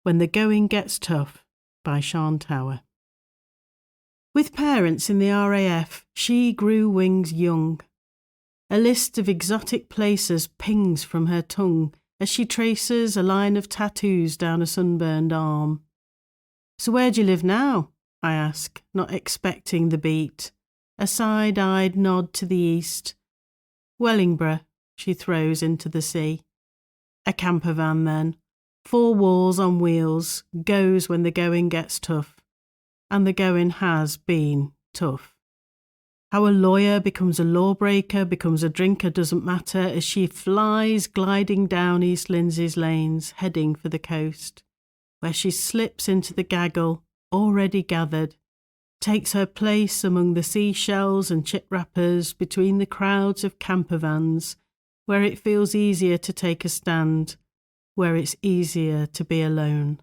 When the Going Gets Tough by Sean Tower. With parents in the RAF, she grew wings young. A list of exotic places pings from her tongue as she traces a line of tattoos down a sunburned arm. "So where do you live now?" I ask, not expecting the beat. A side-eyed nod to the east. "Wellingborough," she throws into the sea. A camper van then. 4 walls on wheels, goes when the going gets tough. And the going has been tough. How a lawyer becomes a lawbreaker, becomes a drinker doesn't matter as she flies gliding down East Lindsay's lanes, heading for the coast, where she slips into the gaggle, already gathered, takes her place among the seashells and chip wrappers between the crowds of camper vans, where it feels easier to take a stand, where it's easier to be alone.